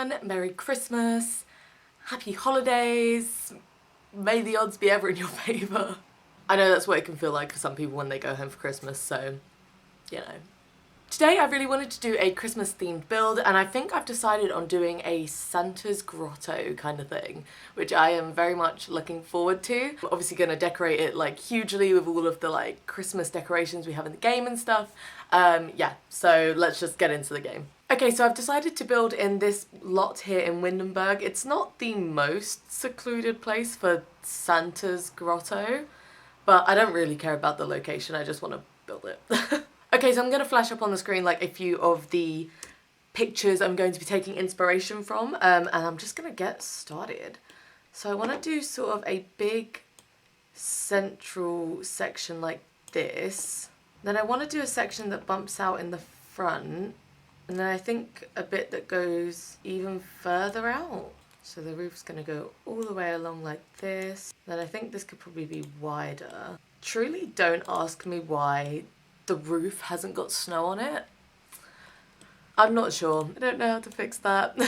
everyone, Merry Christmas, Happy Holidays, may the odds be ever in your favour. I know that's what it can feel like for some people when they go home for Christmas, so, you know. Today I really wanted to do a Christmas themed build, and I think I've decided on doing a Santa's grotto kind of thing, which I am very much looking forward to. I'm obviously going to decorate it like hugely with all of the like Christmas decorations we have in the game and stuff. Yeah, so let's just get into the game. Okay, so I've decided to build in this lot here in Windenburg. It's not the most secluded place for Santa's grotto, but I don't really care about the location, I just want to build it. Okay, so I'm going to flash up on the screen like a few of the pictures I'm going to be taking inspiration from, and I'm just going to get started. So I want to do sort of a big central section like this. Then I want to do a section that bumps out in the front, and then I think a bit that goes even further out. So the roof's going to go all the way along like this. Then I think this could probably be wider. Truly don't ask me why the roof hasn't got snow on it. I'm not sure. I don't know how to fix that.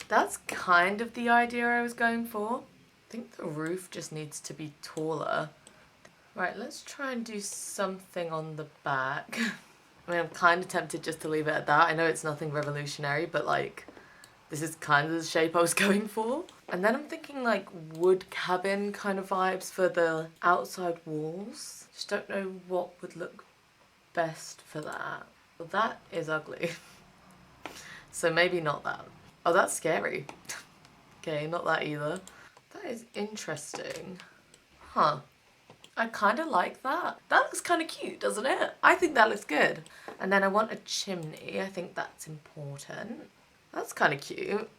That's kind of the idea I was going for. I think the roof just needs to be taller. Right, let's try and do something on the back. I mean, I'm kind of tempted just to leave it at that. I know it's nothing revolutionary, but like, this is kind of the shape I was going for. And then I'm thinking like wood cabin kind of vibes for the outside walls. Just don't know what would look best for that. Well, that is ugly. So maybe not that. Oh, that's scary. Okay, not that either. That is interesting. Huh. I kind of like that. That looks kind of cute, doesn't it? I think that looks good. And then I want a chimney. I think that's important. That's kind of cute.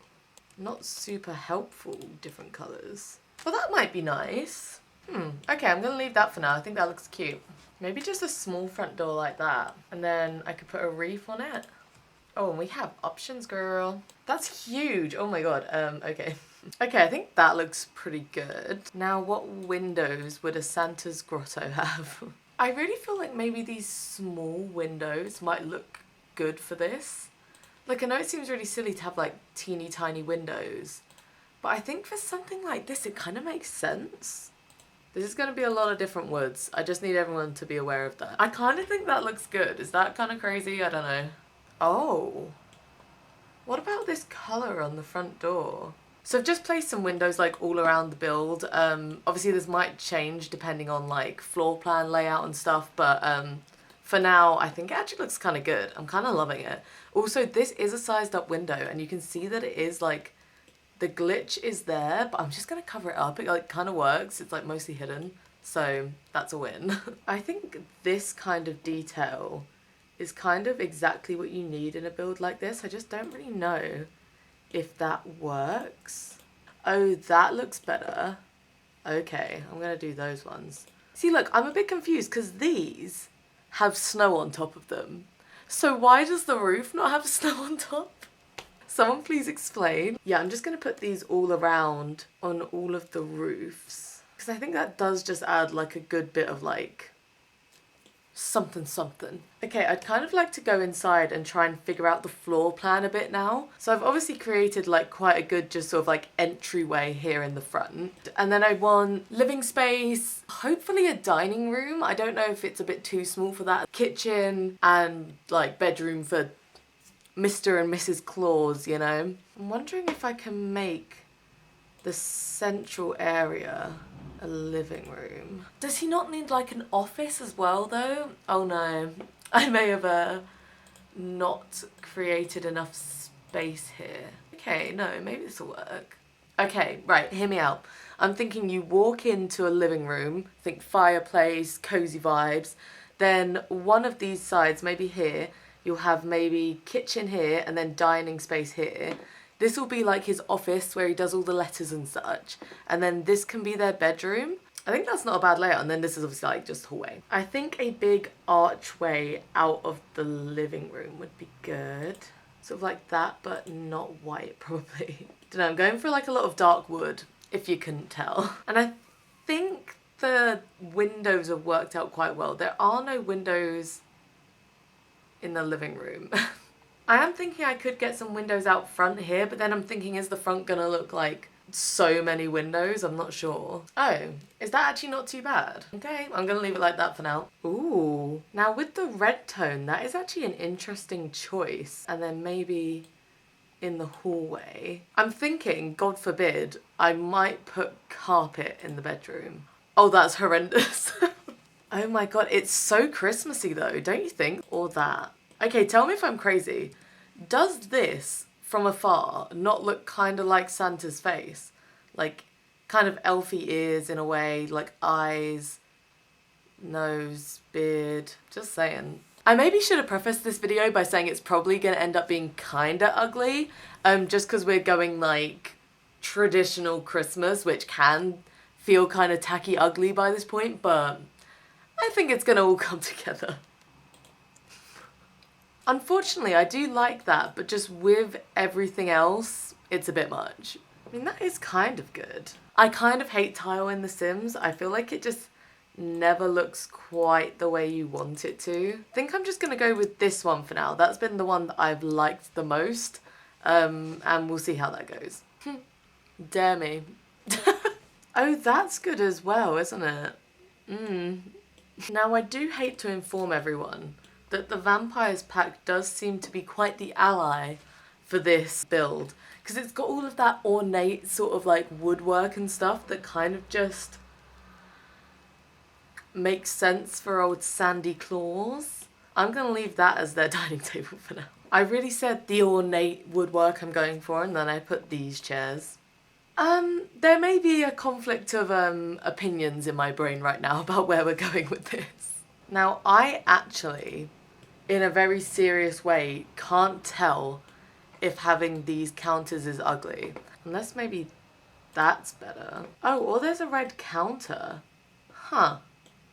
Not super helpful, different colours. Well, that might be nice. Okay, I'm gonna leave that for now. I think that looks cute. Maybe just a small front door like that. And then I could put a wreath on it. Oh, and we have options, girl. That's huge. Oh my god. Okay. Okay, I think that looks pretty good. Now, what windows would a Santa's grotto have? I really feel like maybe these small windows might look good for this. Like, I know it seems really silly to have like teeny tiny windows, but I think for something like this, it kind of makes sense. This is going to be a lot of different woods. I just need everyone to be aware of that. I kind of think that looks good. Is that kind of crazy? I don't know. Oh. What about this colour on the front door? So I've just placed some windows like all around the build. Obviously this might change depending on like floor plan layout and stuff, but for now I think it actually looks kind of good. I'm kind of loving it. Also, this is a sized up window and you can see that it is like, the glitch is there, but I'm just going to cover it up. It like kind of works. It's like mostly hidden, so that's a win. I think this kind of detail is kind of exactly what you need in a build like this. I just don't really know if that works. Oh, that looks better. Okay, I'm going to do those ones. See, look, I'm a bit confused because these have snow on top of them. So why does the roof not have snow on top? Someone please explain. Yeah, I'm just going to put these all around on all of the roofs, because I think that does just add like a good bit of like something something. Okay, I'd kind of like to go inside and try and figure out the floor plan a bit now. So I've obviously created like quite a good just sort of like entryway here in the front. And then I want living space, hopefully a dining room. I don't know if it's a bit too small for that. Kitchen and like bedroom for Mr. and Mrs. Claus, you know? I'm wondering if I can make the central area a living room. Does he not need like an office as well though? Oh no, I may have not created enough space here. Okay, no, maybe this will work. Okay, right, hear me out. I'm thinking you walk into a living room, think fireplace, cozy vibes, then one of these sides, maybe here, you'll have maybe kitchen here and then dining space here. This will be like his office where he does all the letters and such. And then this can be their bedroom. I think that's not a bad layout. And then this is obviously like just hallway. I think a big archway out of the living room would be good. Sort of like that, but not white probably. Don't know, I'm going for like a lot of dark wood, if you couldn't tell. And I think the windows have worked out quite well. There are no windows in the living room. I am thinking I could get some windows out front here, but then I'm thinking, is the front gonna look like so many windows? I'm not sure. Oh, is that actually not too bad? Okay, I'm gonna leave it like that for now. Ooh, now with the red tone, that is actually an interesting choice. And then maybe in the hallway. I'm thinking, God forbid, I might put carpet in the bedroom. Oh, that's horrendous. Oh my God, it's so Christmassy though, don't you think? Or that. Okay, tell me if I'm crazy. Does this, from afar, not look kind of like Santa's face? Like, kind of elfy ears in a way, like eyes, nose, beard, just saying. I maybe should have prefaced this video by saying it's probably going to end up being kinda ugly, just because we're going like traditional Christmas, which can feel kind of tacky ugly by this point, but I think it's going to all come together. Unfortunately, I do like that, but just with everything else, it's a bit much. I mean, that is kind of good. I kind of hate tile in The Sims. I feel like it just never looks quite the way you want it to. I think I'm just gonna go with this one for now. That's been the one that I've liked the most, and we'll see how that goes. Dare me. Oh, that's good as well, isn't it? Now, I do hate to inform everyone that the Vampires pack does seem to be quite the ally for this build, because it's got all of that ornate sort of like woodwork and stuff that kind of just makes sense for old Sandy Claus. I'm gonna leave that as their dining table for now. I really said the ornate woodwork I'm going for, and then I put these chairs. There may be a conflict of opinions in my brain right now about where we're going with this. Now, I actually, in a very serious way, can't tell if having these counters is ugly. Unless maybe that's better. Oh, or there's a red counter. Huh.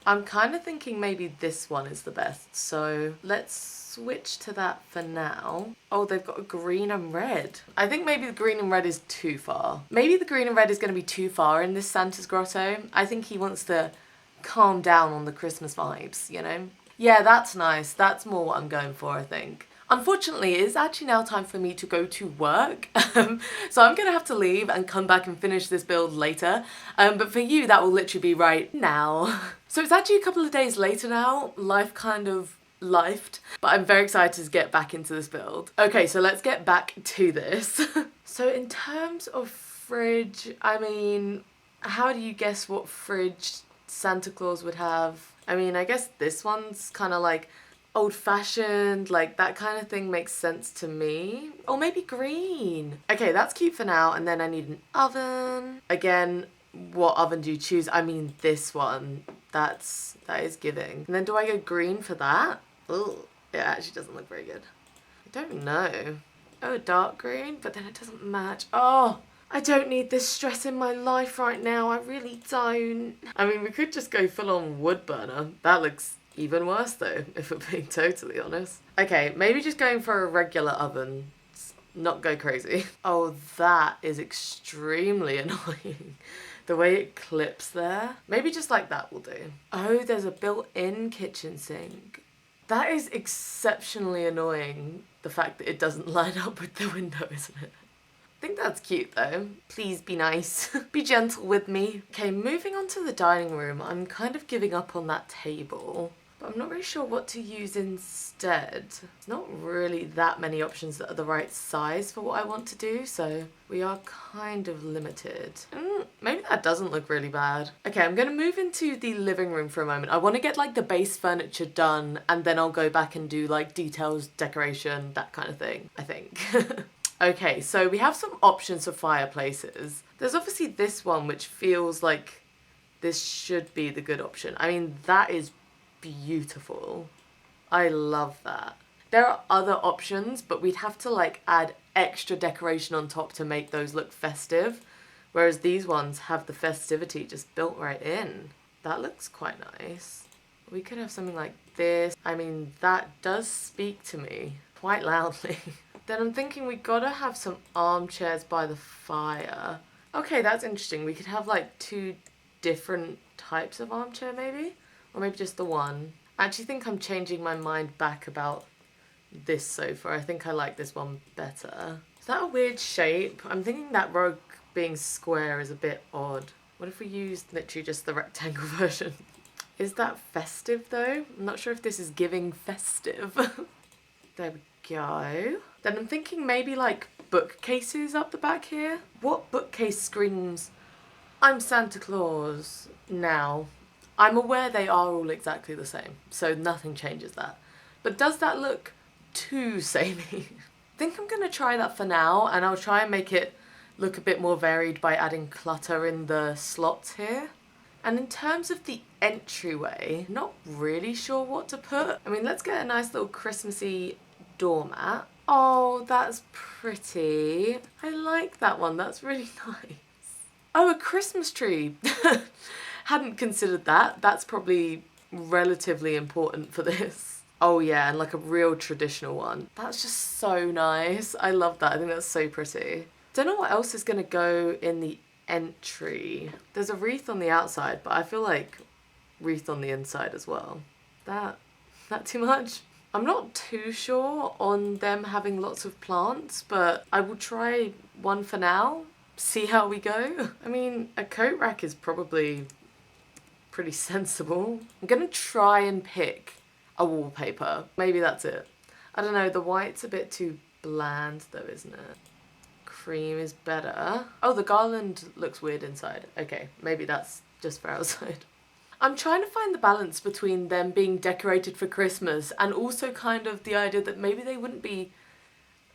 I'm kind of thinking maybe this one is the best, so let's switch to that for now. Oh, they've got a green and red. I think maybe the green and red is too far. Maybe the green and red is going to be too far in this Santa's grotto. I think he wants to calm down on the Christmas vibes, you know? Yeah, that's nice. That's more what I'm going for, I think. Unfortunately, it is actually now time for me to go to work, so I'm gonna have to leave and come back and finish this build later, but for you that will literally be right now. So it's actually a couple of days later now. Life kind of lifed, but I'm very excited to get back into this build. Okay, so let's get back to this. So in terms of fridge, I mean, how do you guess what fridge Santa Claus would have? I mean, I guess this one's kind of like old-fashioned, like that kind of thing makes sense to me. Or maybe green. Okay, that's cute for now, and then I need an oven. Again, what oven do you choose? I mean, this one, that is giving. And then do I go green for that? Ugh, it actually doesn't look very good. I don't know. Oh, dark green, but then it doesn't match. Oh, I don't need this stress in my life right now. I really don't. I mean, we could just go full on wood burner. That looks even worse though, if we're being totally honest. Okay, maybe just going for a regular oven. Not go crazy. Oh, that is extremely annoying. The way it clips there. Maybe just like that will do. Oh, there's a built-in kitchen sink. That is exceptionally annoying, the fact that it doesn't line up with the window, isn't it? I think that's cute though. Please be nice. Be gentle with me. Okay, moving on to the dining room. I'm kind of giving up on that table, but I'm not really sure what to use instead. There's not really that many options that are the right size for what I want to do, so we are kind of limited. Maybe that doesn't look really bad. Okay, I'm gonna move into the living room for a moment. I want to get like the base furniture done, and then I'll go back and do like details, decoration, that kind of thing, I think. Okay, so we have some options for fireplaces. There's obviously this one, which feels like this should be the good option. I mean, that is beautiful. I love that. There are other options, but we'd have to like add extra decoration on top to make those look festive. Whereas these ones have the festivity just built right in. That looks quite nice. We could have something like this. I mean, that does speak to me quite loudly. Then I'm thinking we gotta have some armchairs by the fire. Okay, that's interesting. We could have like 2 different types of armchair maybe? Or maybe just the one. I actually think I'm changing my mind back about this sofa. I think I like this one better. Is that a weird shape? I'm thinking that rug being square is a bit odd. What if we used literally just the rectangle version? Is that festive though? I'm not sure if this is giving festive. There we go. Then I'm thinking maybe like bookcases up the back here. What bookcase screams, I'm Santa Claus now? I'm aware they are all exactly the same, so nothing changes that. But does that look too samey? I think I'm gonna try that for now, and I'll try and make it look a bit more varied by adding clutter in the slots here. And in terms of the entryway, not really sure what to put. I mean, let's get a nice little Christmassy doormat. Oh, that's pretty. I like that one, that's really nice. Oh, a Christmas tree. Hadn't considered that. That's probably relatively important for this. Oh yeah, and like a real traditional one. That's just so nice. I love that. I think that's so pretty. Don't know what else is gonna go in the entry. There's a wreath on the outside, but I feel like wreath on the inside as well. That too much? I'm not too sure on them having lots of plants, but I will try one for now. See how we go. I mean, a coat rack is probably pretty sensible. I'm gonna try and pick a wallpaper. Maybe that's it. I don't know, the white's a bit too bland though, isn't it? Cream is better. Oh, the garland looks weird inside. Okay, maybe that's just for outside. I'm trying to find the balance between them being decorated for Christmas and also kind of the idea that maybe they wouldn't be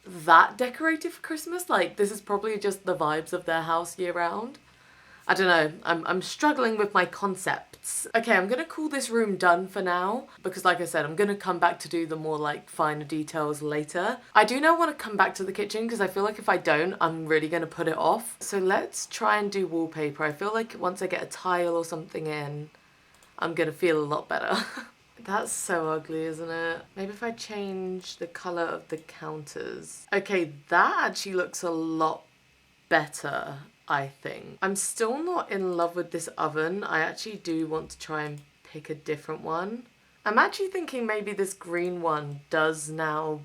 that decorated for Christmas. Like, this is probably just the vibes of their house year round. I don't know, I'm struggling with my concepts. Okay, I'm gonna call this room done for now because like I said, I'm gonna come back to do the more like finer details later. I do now want to come back to the kitchen because I feel like if I don't, I'm really gonna put it off. So let's try and do wallpaper. I feel like once I get a tile or something in, I'm gonna feel a lot better. That's so ugly, isn't it? Maybe if I change the colour of the counters. Okay, that actually looks a lot better, I think. I'm still not in love with this oven. I actually do want to try and pick a different one. I'm actually thinking maybe this green one does now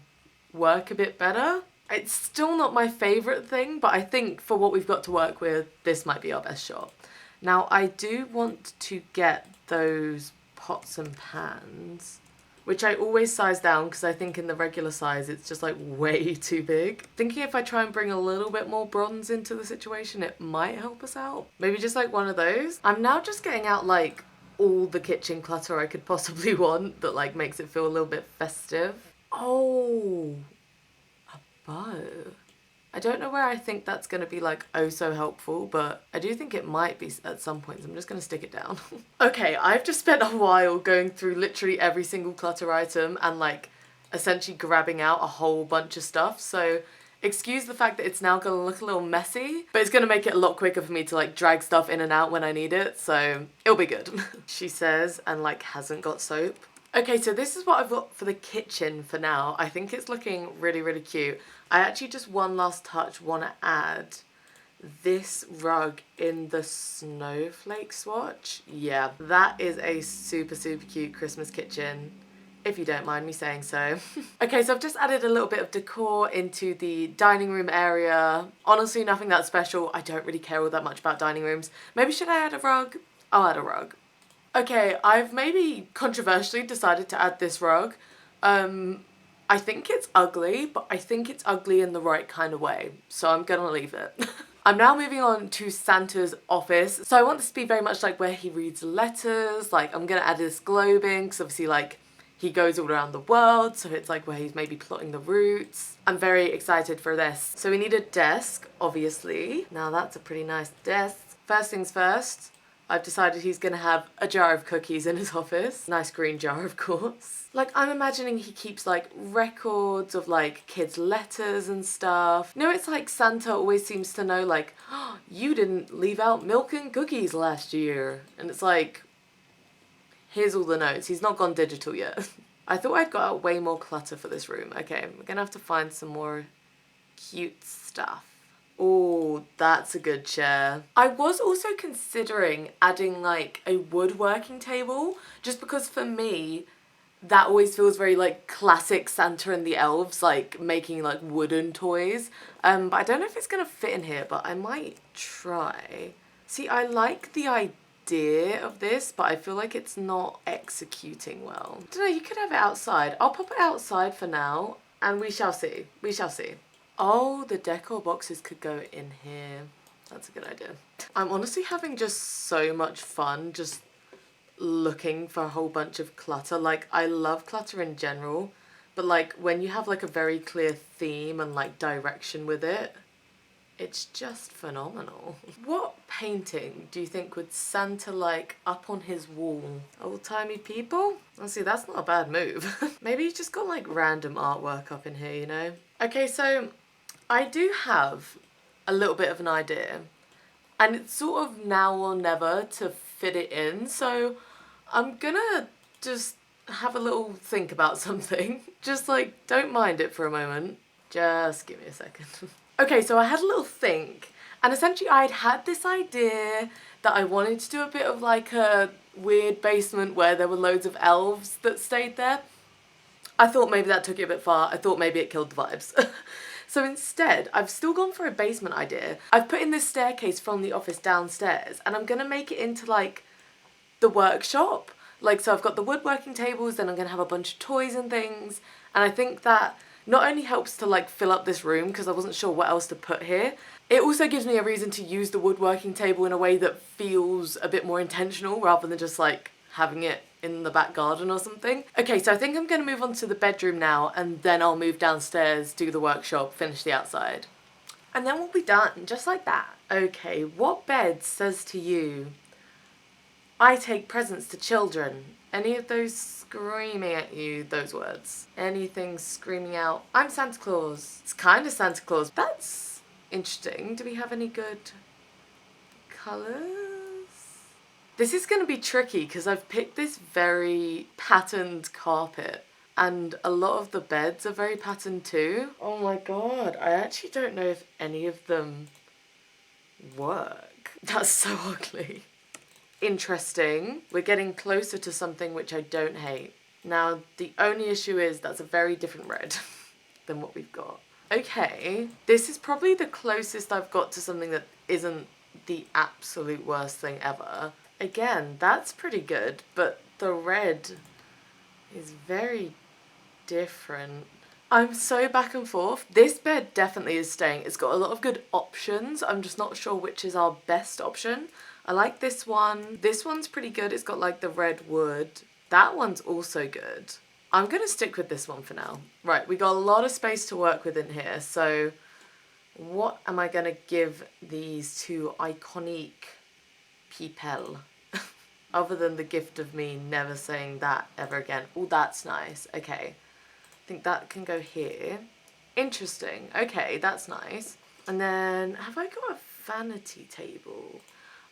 work a bit better. It's still not my favourite thing, but I think for what we've got to work with, this might be our best shot. Now, I do want to get those pots and pans, which I always size down because I think in the regular size it's just like way too big. Thinking if I try and bring a little bit more bronze into the situation, it might help us out. Maybe just like one of those. I'm now just getting out like all the kitchen clutter I could possibly want that like makes it feel a little bit festive. Oh, a bow. I don't know where I think that's going to be like oh so helpful, but I do think it might be at some points. I'm just going to stick it down. Okay, I've just spent a while going through literally every single clutter item and like essentially grabbing out a whole bunch of stuff. So excuse the fact that it's now going to look a little messy, but it's going to make it a lot quicker for me to like drag stuff in and out when I need it. So it'll be good. She says, and like hasn't got soap. Okay, so this is what I've got for the kitchen for now. I think it's looking really, really cute. I actually just one last touch want to add this rug in the snowflake swatch. Yeah, that is a super, super cute Christmas kitchen, if you don't mind me saying so. Okay, so I've just added a little bit of decor into the dining room area. Honestly, nothing that special. I don't really care all that much about dining rooms. Maybe should I add a rug? I'll add a rug. Okay, I've maybe controversially decided to add this rug. I think it's ugly, but I think it's ugly in the right kind of way, so I'm gonna leave it. I'm now moving on to Santa's office. So I want this to be very much like where he reads letters. Like, I'm gonna add this globing, because obviously like he goes all around the world, so it's like where he's maybe plotting the routes. I'm very excited for this. So we need a desk, obviously. Now that's a pretty nice desk. First things first, I've decided he's gonna have a jar of cookies in his office. Nice green jar, of course. Like, I'm imagining he keeps like records of like kids' letters and stuff. You know, it's like Santa always seems to know like, oh, you didn't leave out milk and cookies last year. And it's like, here's all the notes. He's not gone digital yet. I thought I'd got out way more clutter for this room. Okay, we're gonna have to find some more cute stuff. Oh, that's a good chair. I was also considering adding like a woodworking table, just because for me, that always feels very like classic Santa and the elves, like making like wooden toys. But I don't know if it's gonna fit in here, but I might try. See, I like the idea of this, but I feel like it's not executing well. I don't know, you could have it outside. I'll pop it outside for now, and we shall see. We shall see. Oh, the decor boxes could go in here. That's a good idea. I'm honestly having just so much fun just looking for a whole bunch of clutter. Like, I love clutter in general, but like when you have like a very clear theme and like direction with it, it's just phenomenal. What painting do you think would Santa like up on his wall? Old-timey people? Honestly, that's not a bad move. Maybe you just got like random artwork up in here, you know? Okay, so I do have a little bit of an idea, and it's sort of now or never to fit it in, so I'm gonna just have a little think about something. Just like, don't mind it for a moment. Just give me a second. Okay, so I had a little think, and essentially I'd had this idea that I wanted to do a bit of like a weird basement where there were loads of elves that stayed there. I thought maybe that took it a bit far. I thought maybe it killed the vibes. So instead, I've still gone for a basement idea. I've put in this staircase from the office downstairs, and I'm gonna make it into like the workshop. Like, so I've got the woodworking tables, then I'm gonna have a bunch of toys and things, and I think that not only helps to like fill up this room because I wasn't sure what else to put here, it also gives me a reason to use the woodworking table in a way that feels a bit more intentional rather than just like having it in the back garden or something. Okay, so I think I'm gonna move on to the bedroom now, and then I'll move downstairs, do the workshop, finish the outside. And then we'll be done, just like that. Okay, what bed says to you, I take presents to children? Any of those screaming at you those words? Anything screaming out, I'm Santa Claus? It's kind of Santa Claus. That's interesting. Do we have any good colours? This is going to be tricky because I've picked this very patterned carpet, and a lot of the beds are very patterned too. Oh my god, I actually don't know if any of them work. That's so ugly. Interesting. We're getting closer to something which I don't hate. Now, the only issue is that's a very different red than what we've got. Okay, this is probably the closest I've got to something that isn't the absolute worst thing ever. Again, that's pretty good, but the red is very different. I'm so back and forth. This bed definitely is staying. It's got a lot of good options. I'm just not sure which is our best option. I like this one. This one's pretty good. It's got like the red wood. That one's also good. I'm gonna stick with this one for now. Right, we got a lot of space to work with in here. So what am I gonna give these two iconic people? Other than the gift of me never saying that ever again. Oh, that's nice. Okay. I think that can go here. Interesting. Okay, that's nice. And then, have I got a vanity table?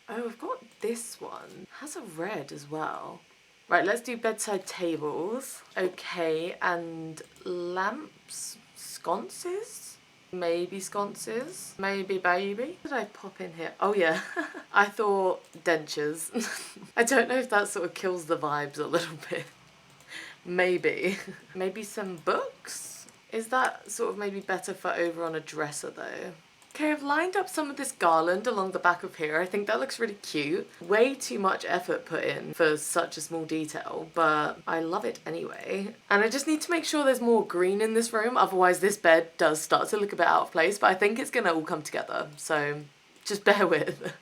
Oh, I've got this one. It has a red as well. Right, let's do bedside tables. Okay, and lamps? Sconces? Maybe sconces? Maybe baby? What did I pop in here? Oh yeah, I thought dentures. I don't know if that sort of kills the vibes a little bit. Maybe. Maybe some books? Is that sort of maybe better for over on a dresser though? Okay, I've lined up some of this garland along the back of here. I think that looks really cute. Way too much effort put in for such a small detail, but I love it anyway. And I just need to make sure there's more green in this room, otherwise this bed does start to look a bit out of place, but I think it's gonna all come together, so just bear with.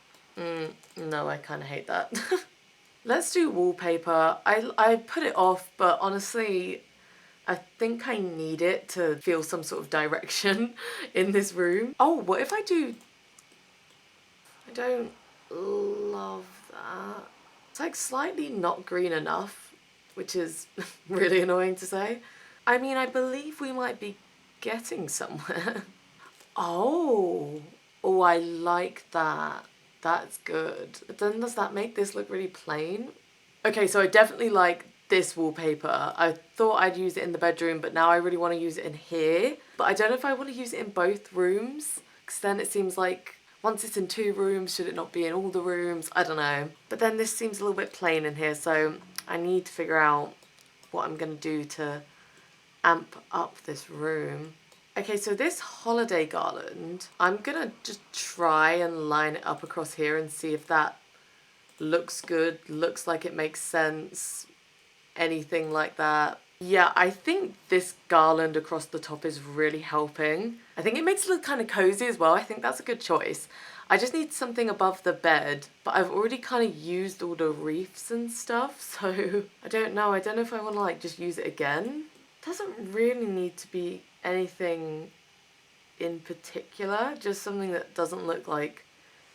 No, I kind of hate that. Let's do wallpaper. I put it off, but honestly, I think I need it to feel some sort of direction in this room. Oh, what if I do... I don't love that. It's like slightly not green enough, which is really annoying to say. I mean, I believe we might be getting somewhere. Oh, I like that. That's good. But then does that make this look really plain? Okay, so I definitely like this wallpaper. I thought I'd use it in the bedroom, but now I really want to use it in here. But I don't know if I want to use it in both rooms, because then it seems like once it's in 2 rooms, should it not be in all the rooms? I don't know. But then this seems a little bit plain in here, so I need to figure out what I'm going to do to amp up this room. Okay, so this holiday garland, I'm going to just try and line it up across here and see if that looks good, looks like it makes sense, anything like that. Yeah, I think this garland across the top is really helping. I think it makes it look kind of cozy as well. I think that's a good choice. I just need something above the bed, but I've already kind of used all the wreaths and stuff, so I don't know. I don't know if I want to like just use it again. It doesn't really need to be anything in particular, just something that doesn't look like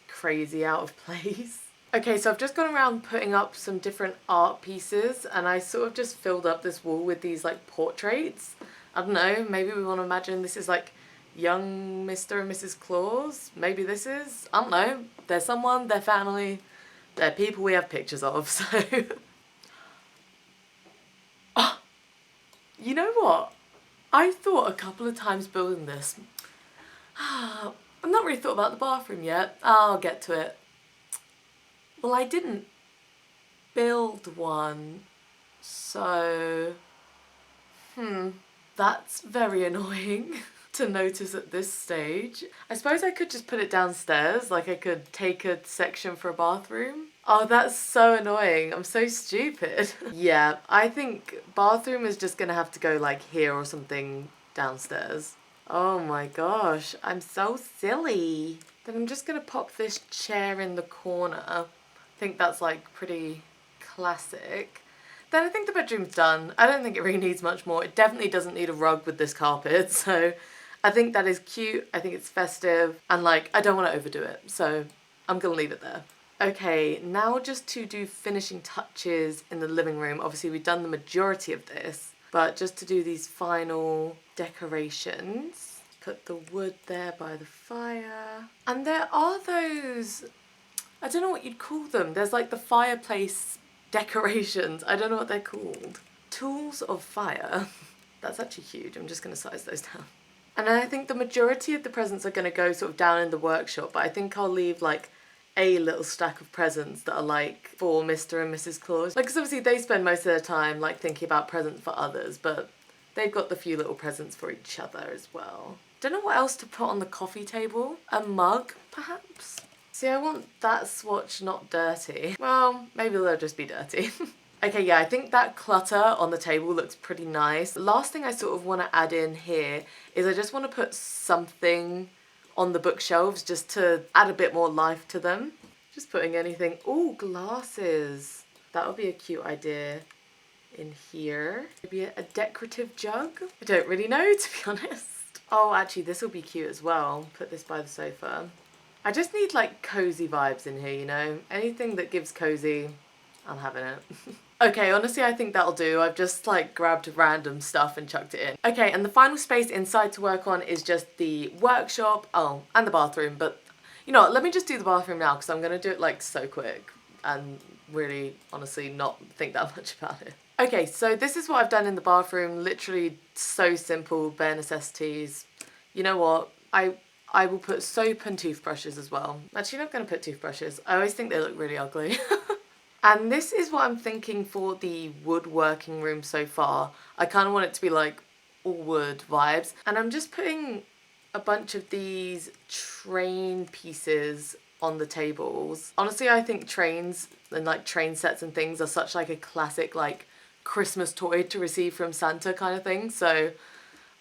crazy out of place. Okay, so I've just gone around putting up some different art pieces, and I sort of just filled up this wall with these like portraits. I don't know, maybe we want to imagine this is like young Mr. and Mrs. Claus. Maybe this is, I don't know, they're someone, they're family, they're people we have pictures of, so. Oh, you know what? I thought a couple of times building this. I've not really thought about the bathroom yet. I'll get to it. Well, I didn't build one, so, that's very annoying to notice at this stage. I suppose I could just put it downstairs, like I could take a section for a bathroom. Oh, that's so annoying. I'm so stupid. Yeah, I think bathroom is just gonna have to go like here or something downstairs. Oh my gosh, I'm so silly. Then I'm just gonna pop this chair in the corner. I think that's like pretty classic. Then I think the bedroom's done. I don't think it really needs much more. It definitely doesn't need a rug with this carpet, so I think that is cute. I think it's festive, and like I don't want to overdo it, so I'm gonna leave it there. Okay, now just to do finishing touches in the living room. Obviously we've done the majority of this, but just to do these final decorations. Put the wood there by the fire. And there are those, I don't know what you'd call them. There's like the fireplace decorations. I don't know what they're called. Tools of fire. That's actually huge. I'm just going to size those down. And then I think the majority of the presents are going to go sort of down in the workshop, but I think I'll leave like a little stack of presents that are like for Mr. and Mrs. Claus. Like, 'cause obviously they spend most of their time like thinking about presents for others, but they've got the few little presents for each other as well. Don't know what else to put on the coffee table. A mug, perhaps? See, I want that swatch not dirty. Well, maybe they'll just be dirty. Okay, yeah, I think that clutter on the table looks pretty nice. Last thing I sort of want to add in here is I just want to put something on the bookshelves just to add a bit more life to them. Just putting anything. Ooh, glasses. That would be a cute idea in here. Maybe a decorative jug? I don't really know, to be honest. Oh, actually, this will be cute as well. Put this by the sofa. I just need like cozy vibes in here, you know? Anything that gives cozy, I'm having it. Okay, honestly, I think that'll do. I've just like grabbed random stuff and chucked it in. Okay, and the final space inside to work on is just the workshop, oh, and the bathroom. But you know what, let me just do the bathroom now because I'm gonna do it like so quick and really, honestly, not think that much about it. Okay, so this is what I've done in the bathroom. Literally so simple, bare necessities. You know what, I will put soap and toothbrushes as well. Actually, not going to put toothbrushes. I always think they look really ugly. And this is what I'm thinking for the woodworking room so far. I kind of want it to be like all wood vibes. And I'm just putting a bunch of these train pieces on the tables. Honestly, I think trains and like train sets and things are such like a classic like Christmas toy to receive from Santa kind of thing. So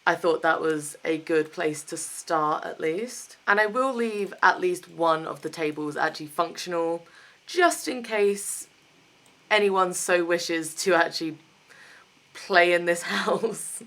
I thought that was a good place to start at least. And I will leave at least one of the tables actually functional, just in case anyone so wishes to actually play in this house.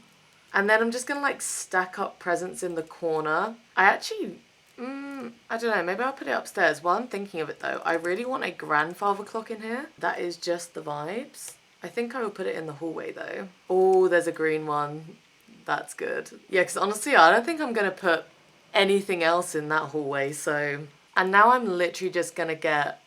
And then I'm just gonna like stack up presents in the corner. I actually, I don't know, maybe I'll put it upstairs. While I'm thinking of it though, I really want a grandfather clock in here. That is just the vibes. I think I will put it in the hallway though. Oh, there's a green one. That's good. Yeah, because honestly, I don't think I'm going to put anything else in that hallway, so. And now I'm literally just going to get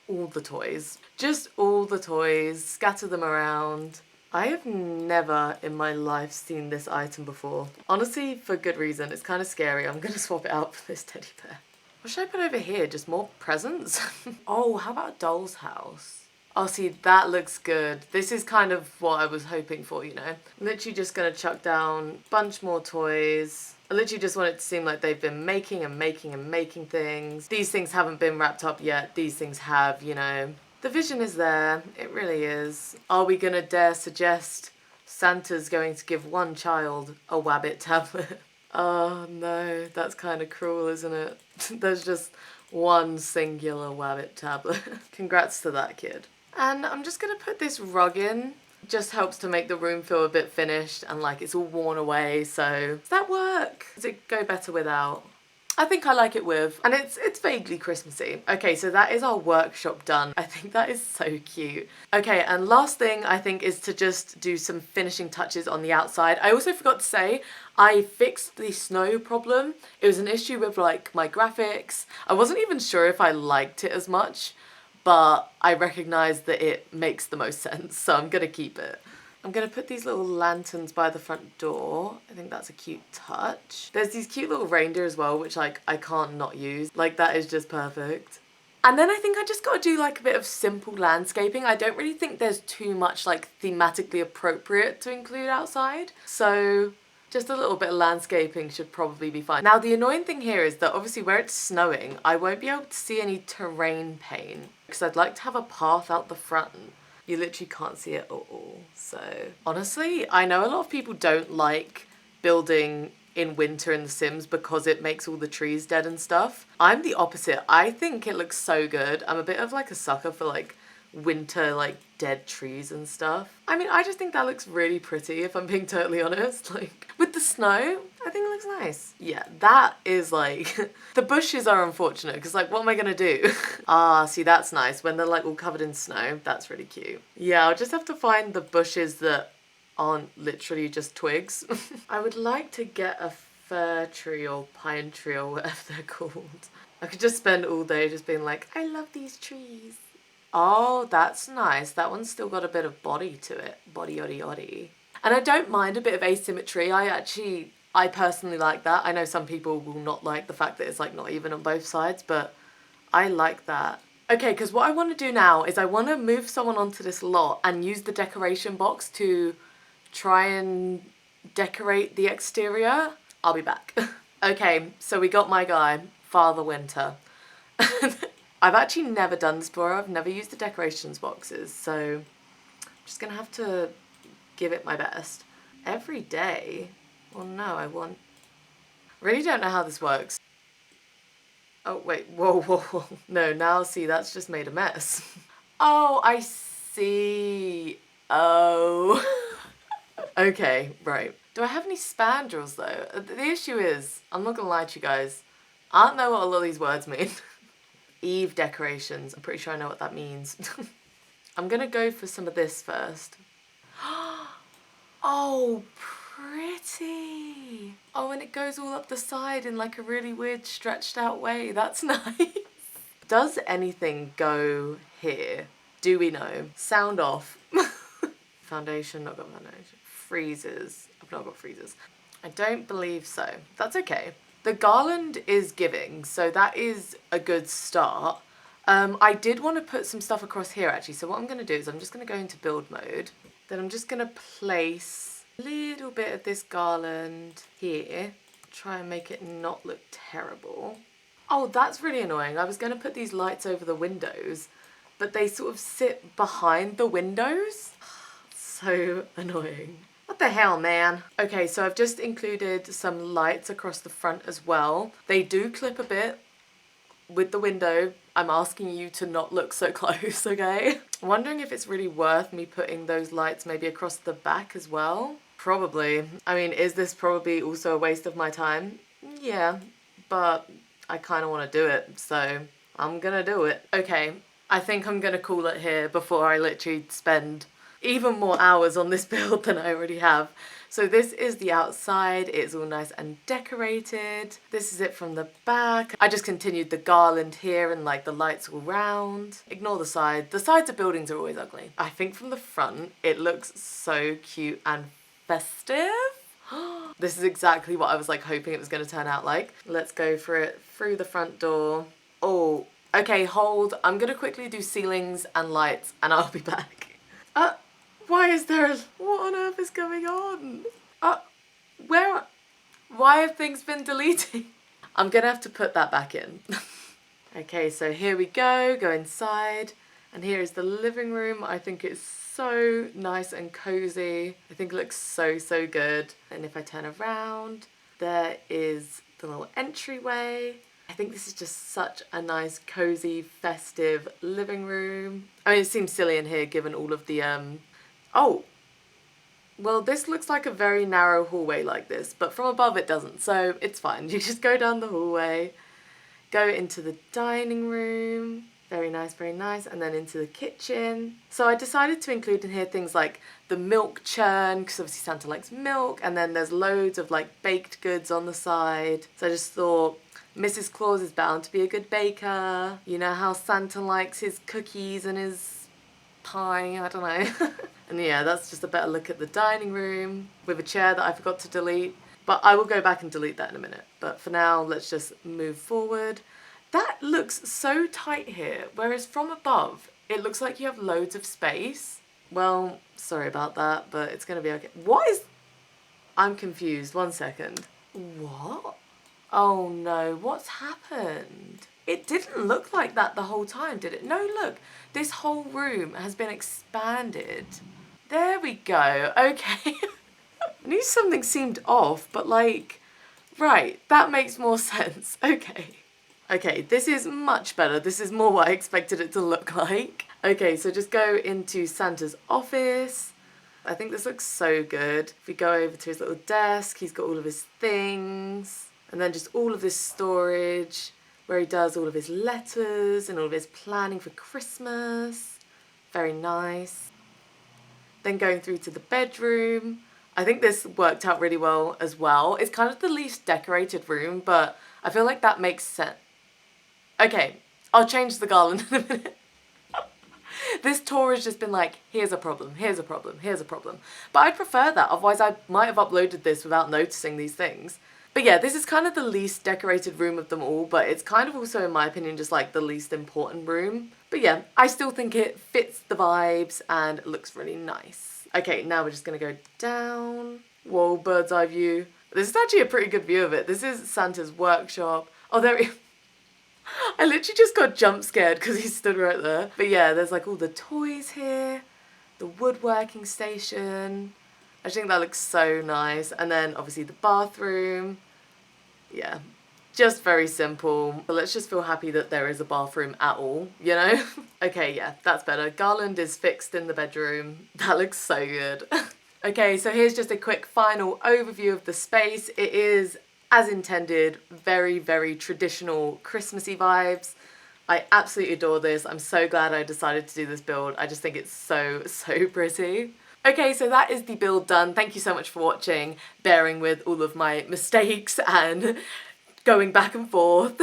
all the toys. Just all the toys, scatter them around. I have never in my life seen this item before. Honestly, for good reason. It's kind of scary. I'm going to swap it out for this teddy bear. What should I put over here? Just more presents? Oh, how about a doll's house? Oh, see, that looks good. This is kind of what I was hoping for, you know? I'm literally just gonna chuck down a bunch more toys. I literally just want it to seem like they've been making and making and making things. These things haven't been wrapped up yet. These things have, you know. The vision is there. It really is. Are we gonna dare suggest Santa's going to give one child a Wabbit tablet? Oh no, that's kind of cruel, isn't it? There's just one singular Wabbit tablet. Congrats to that kid. And I'm just gonna put this rug in. Just helps to make the room feel a bit finished and like it's all worn away, so does that work? Does it go better without? I think I like it with, and it's vaguely Christmassy. Okay, so that is our workshop done. I think that is so cute. Okay, and last thing I think is to just do some finishing touches on the outside. I also forgot to say, I fixed the snow problem. It was an issue with like my graphics. I wasn't even sure if I liked it as much, but I recognized that it makes the most sense, so I'm gonna keep it. I'm gonna put these little lanterns by the front door. I think that's a cute touch. There's these cute little reindeer as well, which like I can't not use. Like that is just perfect. And then I think I just gotta do like a bit of simple landscaping. I don't really think there's too much like thematically appropriate to include outside. So just a little bit of landscaping should probably be fine. Now the annoying thing here is that obviously where it's snowing, I won't be able to see any terrain paint because I'd like to have a path out the front. You literally can't see it at all. So honestly, I know a lot of people don't like building in winter in The Sims because it makes all the trees dead and stuff. I'm the opposite. I think it looks so good. I'm a bit of like a sucker for like winter like dead trees and stuff. I mean, I just think that looks really pretty if I'm being totally honest. Like with the snow, I think it looks nice. Yeah, that is like the bushes are unfortunate because like what am I gonna do? Ah, see that's nice when they're like all covered in snow. That's really cute. Yeah, I'll just have to find the bushes that aren't literally just twigs. I would like to get a fir tree or pine tree or whatever they're called. I could just spend all day just being like, I love these trees. Oh, that's nice. That one's still got a bit of body to it. Body, oddy, oddy. And I don't mind a bit of asymmetry. I personally like that. I know some people will not like the fact that it's like not even on both sides, but I like that. Okay, because what I want to do now is I want to move someone onto this lot and use the decoration box to try and decorate the exterior. I'll be back. Okay, so we got my guy, Father Winter. I've actually never done this before. I've never used the decorations boxes, so I'm just gonna have to give it my best. Every day? Well, no, really don't know how this works. Oh, wait, whoa, whoa, whoa. No, now see, that's just made a mess. Oh, I see. Oh. Okay, right. Do I have any spandrels though? The issue is, I'm not gonna lie to you guys, I don't know what all of these words mean. Eve decorations. I'm pretty sure I know what that means. I'm gonna go for some of this first. Oh, pretty. Oh, and it goes all up the side in like a really weird stretched out way. That's nice. Does anything go here? Do we know? Sound off. Foundation, not got foundation. Freezers. I've not got freezers. I don't believe so. That's okay. The garland is giving, so that is a good start. I did want to put some stuff across here actually, so what I'm going to do is I'm just going to go into build mode. Then I'm just going to place a little bit of this garland here. Try and make it not look terrible. Oh, that's really annoying. I was going to put these lights over the windows, but they sort of sit behind the windows. So annoying. What the hell, man? Okay, so I've just included some lights across the front as well. They do clip a bit with the window. I'm asking you to not look so close, okay? I'm wondering if it's really worth me putting those lights maybe across the back as well. Probably. I mean, is this probably also a waste of my time? Yeah, but I kind of want to do it, so I'm gonna do it. Okay, I think I'm gonna call it here before I literally spend even more hours on this build than I already have. So this is the outside. It's all nice and decorated. This is it from the back. I just continued the garland here and like the lights all round. Ignore the side. The sides of buildings are always ugly. I think from the front it looks so cute and festive. This is exactly what I was like hoping it was going to turn out like. Let's go for it through the front door. Oh, Okay, hold. I'm gonna quickly do ceilings and lights and I'll be back. Why is there what on earth is going on? Why have things been deleting? I'm gonna have to put that back in. Okay, so here we go inside. And here is the living room. I think it's so nice and cozy. I think it looks so, so good. And if I turn around, there is the little entryway. I think this is just such a nice, cozy, festive living room. I mean, it seems silly in here given all of the, oh, well, this looks like a very narrow hallway like this, but from above it doesn't, so it's fine. You just go down the hallway, go into the dining room, very nice, and then into the kitchen. So I decided to include in here things like the milk churn, because obviously Santa likes milk, and then there's loads of like baked goods on the side. So I just thought, Mrs. Claus is bound to be a good baker. You know how Santa likes his cookies and his pie, I don't know. And yeah, that's just a better look at the dining room with a chair that I forgot to delete. But I will go back and delete that in a minute. But for now, let's just move forward. That looks so tight here, whereas from above, it looks like you have loads of space. Well, sorry about that, but it's gonna be okay. What is... I'm confused, 1 second. What? Oh no, what's happened? It didn't look like that the whole time, did it? No, look, this whole room has been expanded. There we go, okay. I knew something seemed off, but like, right, that makes more sense, okay. Okay, this is much better. This is more what I expected it to look like. Okay, so just go into Santa's office. I think this looks so good. If we go over to his little desk, he's got all of his things. And then just all of this storage where he does all of his letters and all of his planning for Christmas. Very nice. Then going through to the bedroom. I think this worked out really well as well. It's kind of the least decorated room, but I feel like that makes sense. Okay, I'll change the garland in a minute. This tour has just been like, here's a problem, here's a problem, here's a problem. But I'd prefer that, otherwise I might have uploaded this without noticing these things. But yeah, this is kind of the least decorated room of them all, but it's kind of also, in my opinion, just like the least important room. But yeah, I still think it fits the vibes and looks really nice. Okay, now we're just gonna go down. Whoa, bird's eye view. This is actually a pretty good view of it. This is Santa's workshop. Oh, there he... I literally just got jump scared because he stood right there. But yeah, there's like all the toys here, the woodworking station. I think that looks so nice. And then obviously the bathroom. Yeah, just very simple. But let's just feel happy that there is a bathroom at all, you know? Okay, yeah, that's better. Garland is fixed in the bedroom. That looks so good. Okay, so here's just a quick final overview of the space. It is, as intended, very, very traditional Christmassy vibes. I absolutely adore this. I'm so glad I decided to do this build. I just think it's so, so pretty. Okay, so that is the build done. Thank you so much for watching, bearing with all of my mistakes and going back and forth.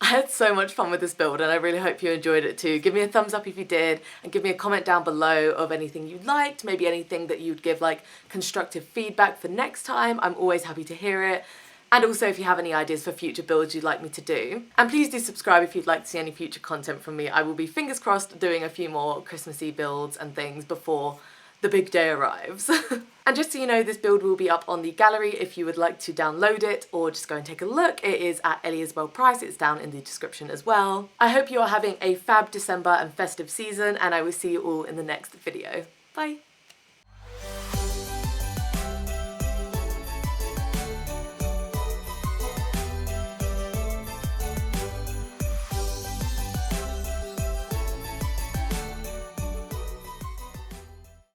I had so much fun with this build and I really hope you enjoyed it too. Give me a thumbs up if you did and give me a comment down below of anything you liked, maybe anything that you'd give like constructive feedback for next time. I'm always happy to hear it. And also if you have any ideas for future builds you'd like me to do. And please do subscribe if you'd like to see any future content from me. I will be, fingers crossed, doing a few more Christmassy builds and things before the big day arrives. And just so you know, this build will be up on the gallery if you would like to download it or just go and take a look. It is at EllieIsobelPrice, it's down in the description as well. I hope you are having a fab December and festive season and I will see you all in the next video. Bye!